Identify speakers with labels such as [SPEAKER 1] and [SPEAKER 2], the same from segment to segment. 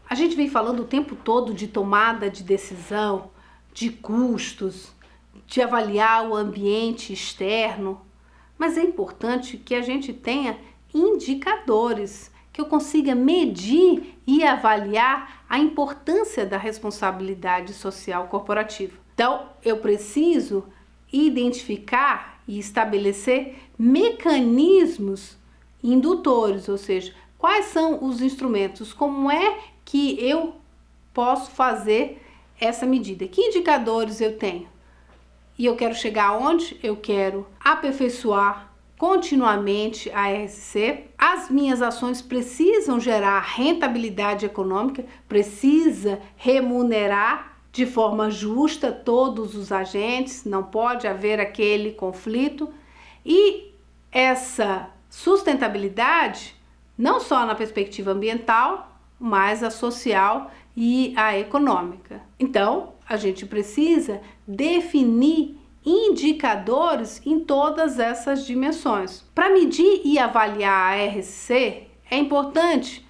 [SPEAKER 1] A gente vem falando o tempo todo de tomada de decisão, de custos, de avaliar o ambiente externo, mas é importante que a gente tenha indicadores, que eu consiga medir e avaliar a importância da responsabilidade social corporativa. Então, eu preciso identificar e estabelecer mecanismos indutores, ou seja, quais são os instrumentos, como é que eu posso fazer essa medida, que indicadores eu tenho. E eu quero chegar aonde? Eu quero aperfeiçoar continuamente a RSC. As minhas ações precisam gerar rentabilidade econômica, precisa remunerar de forma justa todos os agentes, não pode haver aquele conflito. E essa sustentabilidade, não só na perspectiva ambiental, mas a social e a econômica. Então, a gente precisa definir indicadores em todas essas dimensões. Para medir e avaliar a RSC, é importante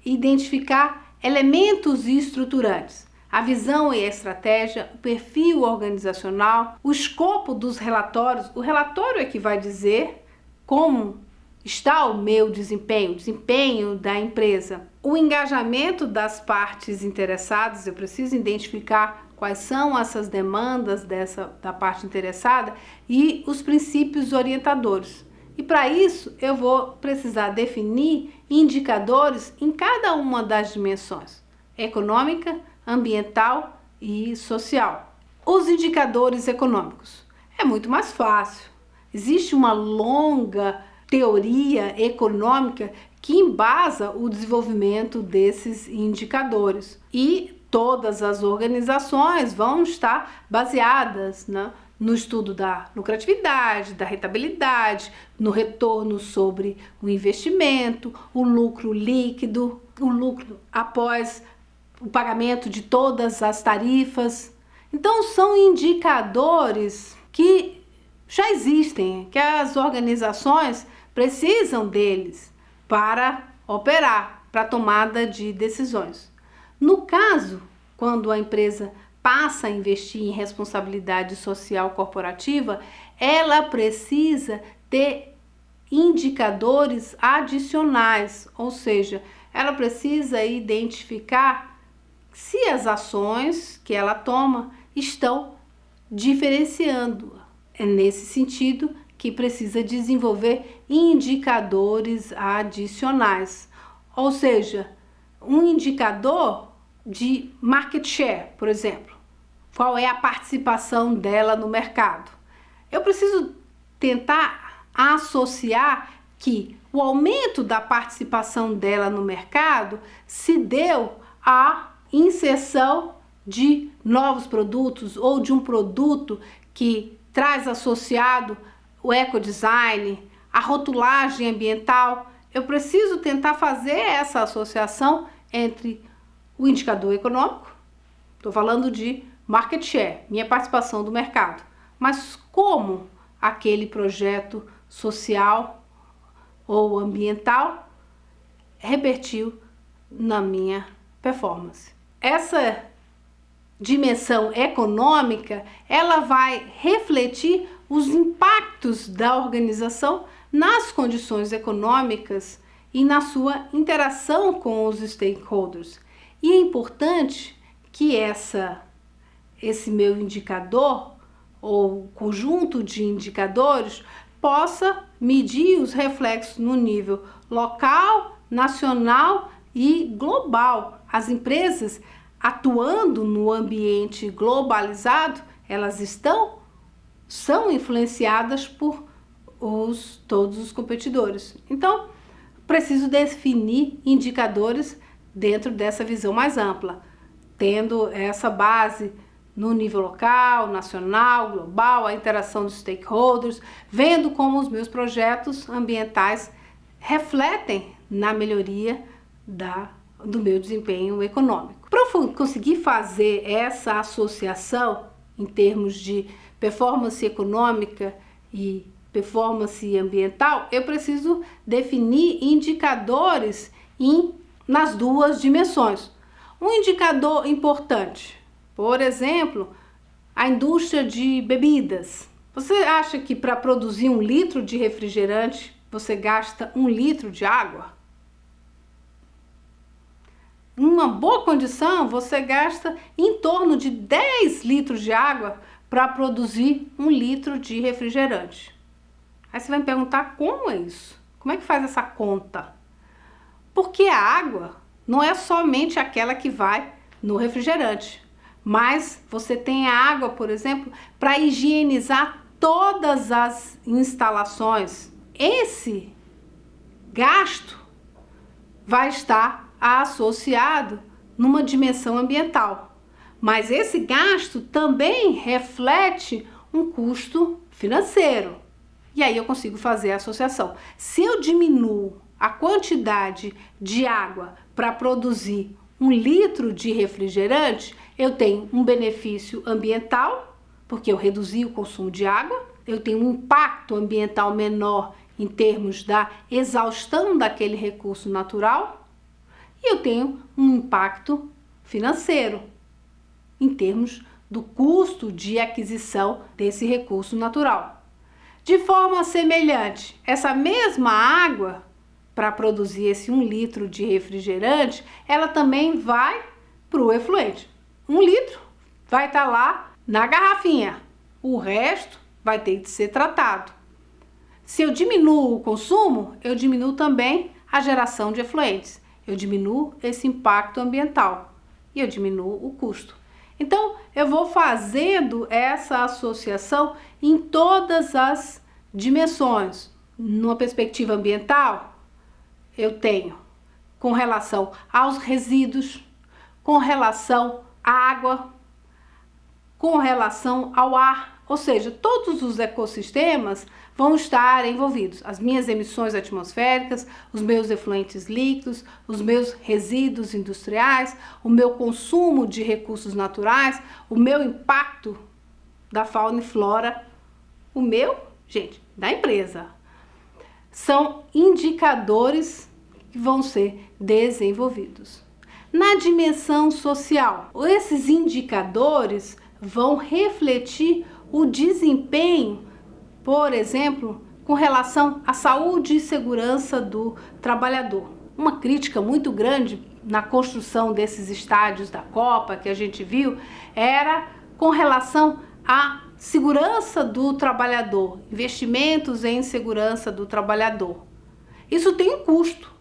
[SPEAKER 1] identificar elementos estruturantes, a visão e a estratégia, o perfil organizacional, o escopo dos relatórios. O relatório é que vai dizer como está o meu desempenho, o desempenho da empresa. O engajamento das partes interessadas, eu preciso identificar quais são essas demandas da parte interessada e os princípios orientadores. E para isso eu vou precisar definir indicadores em cada uma das dimensões: econômica, ambiental e social. Os indicadores econômicos. É muito mais fácil. Existe uma longa teoria econômica que embasa o desenvolvimento desses indicadores. E todas as organizações vão estar baseadas, né, no estudo da lucratividade, da rentabilidade, no retorno sobre o investimento, o lucro líquido, o lucro após o pagamento de todas as tarifas. Então são indicadores que já existem, que as organizações precisam deles para operar, para tomada de decisões. No caso, quando a empresa passa a investir em responsabilidade social corporativa, ela precisa ter indicadores adicionais, ou seja, ela precisa identificar se as ações que ela toma estão diferenciando. É nesse sentido que precisa desenvolver indicadores adicionais, ou seja, um indicador de market share, por exemplo. Qual é a participação dela no mercado? Eu preciso tentar associar que o aumento da participação dela no mercado se deu à inserção de novos produtos ou de um produto que traz associado o ecodesign, a rotulagem ambiental. Eu preciso tentar fazer essa associação entre o indicador econômico, estou falando de market share, minha participação do mercado, mas como aquele projeto social ou ambiental repercutiu na minha performance. Essa dimensão econômica, ela vai refletir os impactos da organização nas condições econômicas e na sua interação com os stakeholders. E é importante que esse meu indicador ou conjunto de indicadores possa medir os reflexos no nível local, nacional e global. As empresas atuando no ambiente globalizado, elas são influenciadas por todos os competidores. Então, preciso definir indicadores dentro dessa visão mais ampla, tendo essa base no nível local, nacional, global, a interação dos stakeholders, vendo como os meus projetos ambientais refletem na melhoria do meu desempenho econômico. Para eu conseguir fazer essa associação em termos de performance econômica e performance ambiental, eu preciso definir indicadores nas duas dimensões. Um indicador importante, por exemplo, a indústria de bebidas. Você acha que para produzir 1 litro de refrigerante, você gasta 1 litro de água? Em uma boa condição, você gasta em torno de 10 litros de água para produzir 1 litro de refrigerante. Aí você vai me perguntar como é isso? Como é que faz essa conta? Porque a água não é somente aquela que vai no refrigerante, mas você tem a água, por exemplo, para higienizar todas as instalações. Esse gasto vai estar associado numa dimensão ambiental, mas esse gasto também reflete um custo financeiro. E aí eu consigo fazer a associação. Se eu diminuo a quantidade de água para produzir 1 litro de refrigerante, eu tenho um benefício ambiental, porque eu reduzi o consumo de água, eu tenho um impacto ambiental menor em termos da exaustão daquele recurso natural, e eu tenho um impacto financeiro em termos do custo de aquisição desse recurso natural. De forma semelhante, essa mesma água, para produzir esse 1 litro de refrigerante, ela também vai para o efluente. 1 litro vai estar lá na garrafinha, o resto vai ter que ser tratado. Se eu diminuo o consumo, eu diminuo também a geração de efluentes, eu diminuo esse impacto ambiental e eu diminuo o custo. Então, eu vou fazendo essa associação em todas as dimensões. Numa perspectiva ambiental, eu tenho com relação aos resíduos, com relação à água, com relação ao ar, ou seja, todos os ecossistemas vão estar envolvidos. As minhas emissões atmosféricas, os meus efluentes líquidos, os meus resíduos industriais, o meu consumo de recursos naturais, o meu impacto da fauna e flora, o meu, gente, da empresa. São indicadores que vão ser desenvolvidos. Na dimensão social, esses indicadores vão refletir o desempenho, por exemplo, com relação à saúde e segurança do trabalhador. Uma crítica muito grande na construção desses estádios da Copa que a gente viu era com relação à segurança do trabalhador, investimentos em segurança do trabalhador. Isso tem um custo.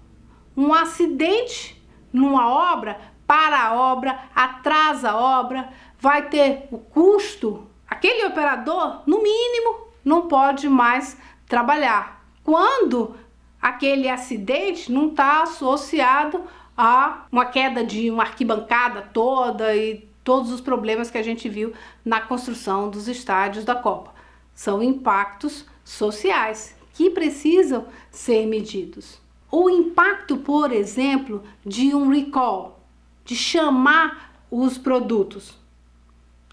[SPEAKER 1] Um acidente numa obra, para a obra, atrasa a obra, vai ter o custo. Aquele operador, no mínimo, não pode mais trabalhar. Quando aquele acidente não está associado a uma queda de uma arquibancada toda e todos os problemas que a gente viu na construção dos estádios da Copa. São impactos sociais que precisam ser medidos. O impacto, por exemplo, de um recall, de chamar os produtos.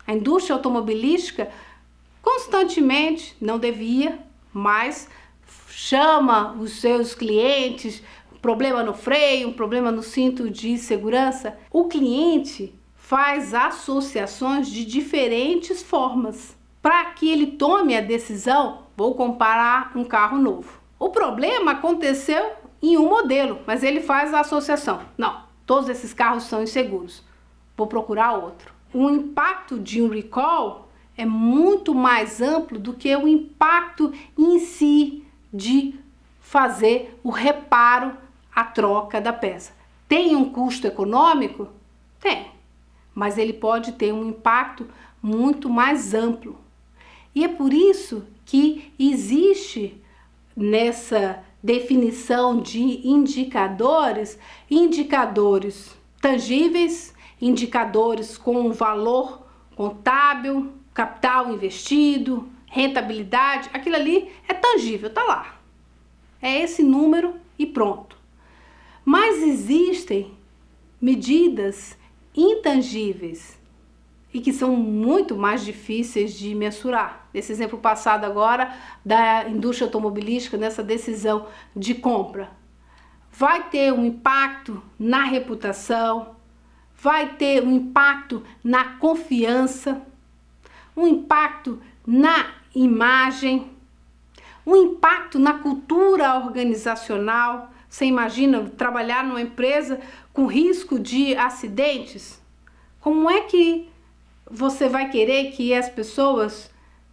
[SPEAKER 1] A indústria automobilística constantemente, não devia, mas chama os seus clientes, problema no freio, um problema no cinto de segurança. O cliente faz associações de diferentes formas para que ele tome a decisão, vou comprar um carro novo. O problema aconteceu em um modelo, mas ele faz a associação. Não, todos esses carros são inseguros, vou procurar outro. O impacto de um recall é muito mais amplo do que o impacto em si de fazer o reparo, a troca da peça. Tem um custo econômico? Tem, mas ele pode ter um impacto muito mais amplo. E é por isso que existe nessa definição de indicadores, indicadores tangíveis, indicadores com valor contábil, capital investido, rentabilidade, aquilo ali é tangível, tá lá. É esse número e pronto. Mas existem medidas intangíveis. e que são muito mais difíceis de mensurar. Esse exemplo passado agora da indústria automobilística nessa decisão de compra. Vai ter um impacto na reputação, vai ter um impacto na confiança, um impacto na imagem, um impacto na cultura organizacional. Você imagina trabalhar numa empresa com risco de acidentes? Como é que você vai querer que as pessoas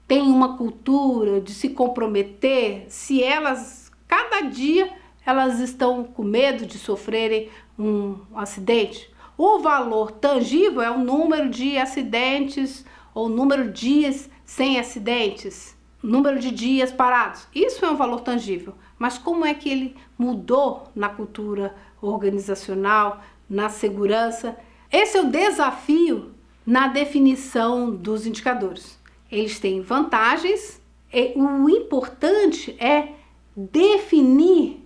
[SPEAKER 1] tenham uma cultura de se comprometer se elas, cada dia, elas estão com medo de sofrerem um acidente? O valor tangível é o número de acidentes ou o número de dias sem acidentes, número de dias parados. Isso é um valor tangível. Mas como é que ele mudou na cultura organizacional, na segurança? Esse é o desafio na definição dos indicadores. Eles têm vantagens e o importante é definir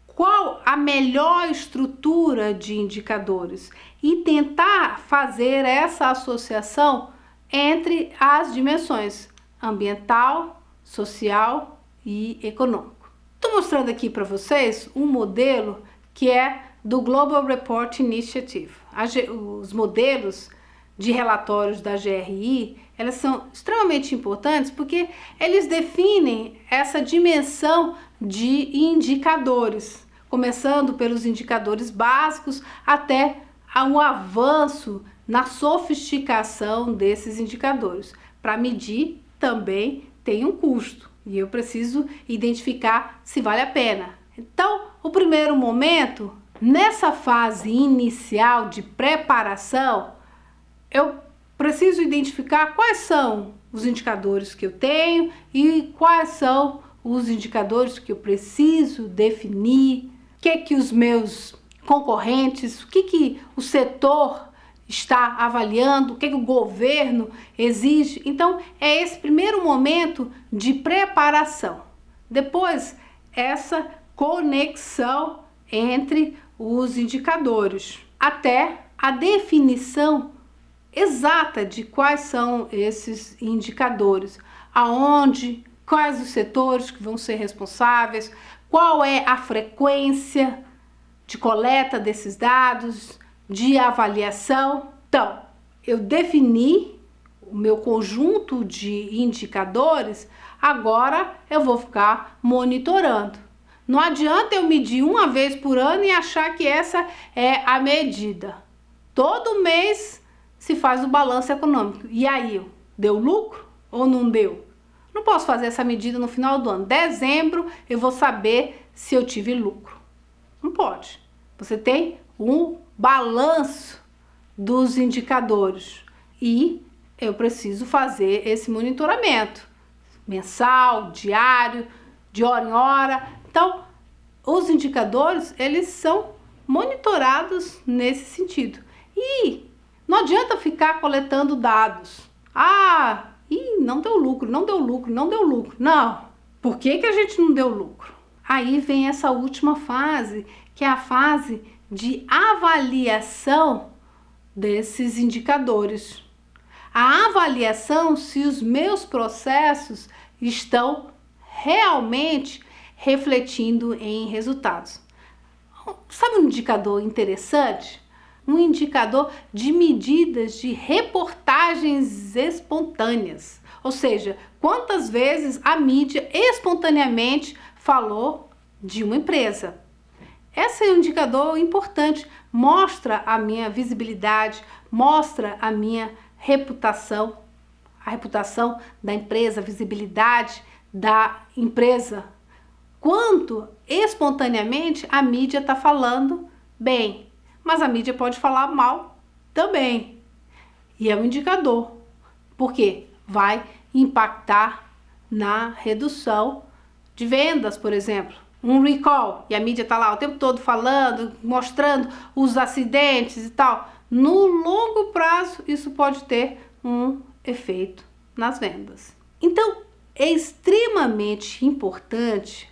[SPEAKER 1] qual a melhor estrutura de indicadores e tentar fazer essa associação entre as dimensões ambiental, social e econômico. Estou mostrando aqui para vocês um modelo que é do Global Report Initiative. Os modelos de relatórios da GRI, elas são extremamente importantes porque eles definem essa dimensão de indicadores, começando pelos indicadores básicos até um avanço na sofisticação desses indicadores. Para medir também tem um custo e eu preciso identificar se vale a pena. Então, o primeiro momento, nessa fase inicial de preparação, eu preciso identificar quais são os indicadores que eu tenho e quais são os indicadores que eu preciso definir, o que os meus concorrentes, o que o setor está avaliando, o que o governo exige. Então, é esse primeiro momento de preparação. Depois, essa conexão entre os indicadores, até a definição exata de quais são esses indicadores, aonde, quais os setores que vão ser responsáveis, qual é a frequência de coleta desses dados, de avaliação. Então, eu defini o meu conjunto de indicadores, agora eu vou ficar monitorando. Não adianta eu medir uma vez por ano e achar que essa é a medida. Todo mês se faz o balanço econômico. E aí, deu lucro ou não deu? Não posso fazer essa medida no final do ano. Dezembro eu vou saber se eu tive lucro. Não pode. Você tem um balanço dos indicadores e eu preciso fazer esse monitoramento mensal, diário, de hora em hora. Então, os indicadores, eles são monitorados nesse sentido. E não adianta ficar coletando dados. Não deu lucro, não deu lucro, não deu lucro. Não. Por que a gente não deu lucro? Aí vem essa última fase, que é a fase de avaliação desses indicadores. A avaliação se os meus processos estão realmente refletindo em resultados. Sabe um indicador interessante? Um indicador de medidas de reportagens espontâneas. Ou seja, quantas vezes a mídia espontaneamente falou de uma empresa. Esse é um indicador importante, mostra a minha visibilidade, mostra a minha reputação, a reputação da empresa, a visibilidade da empresa. Quanto espontaneamente a mídia está falando bem, mas a mídia pode falar mal também. E é um indicador, porque vai impactar na redução de vendas, por exemplo. Um recall, e a mídia está lá o tempo todo falando, mostrando os acidentes e tal. No longo prazo, isso pode ter um efeito nas vendas. Então, é extremamente importante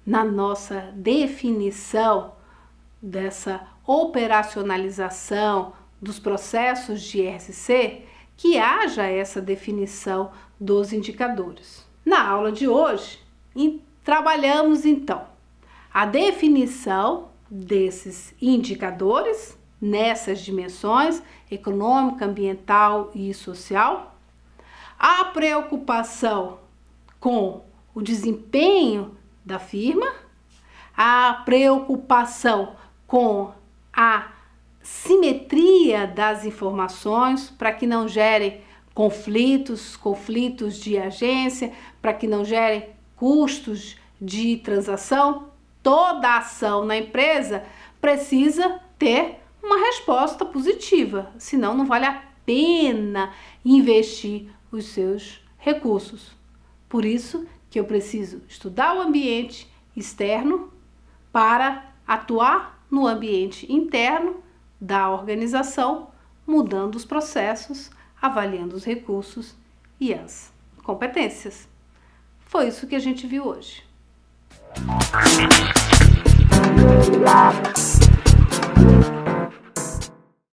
[SPEAKER 1] na nossa definição dessa operacionalização dos processos de RCC que haja essa definição dos indicadores. Na aula de hoje, trabalhamos então a definição desses indicadores nessas dimensões econômica, ambiental e social, a preocupação com o desempenho da firma, a preocupação com a simetria das informações para que não gere conflitos de agência, para que não gere custos de transação. Toda ação na empresa precisa ter uma resposta positiva, senão não vale a pena investir os seus recursos. Por isso que eu preciso estudar o ambiente externo para atuar no ambiente interno da organização, mudando os processos, avaliando os recursos e as competências. Foi isso que a gente viu hoje.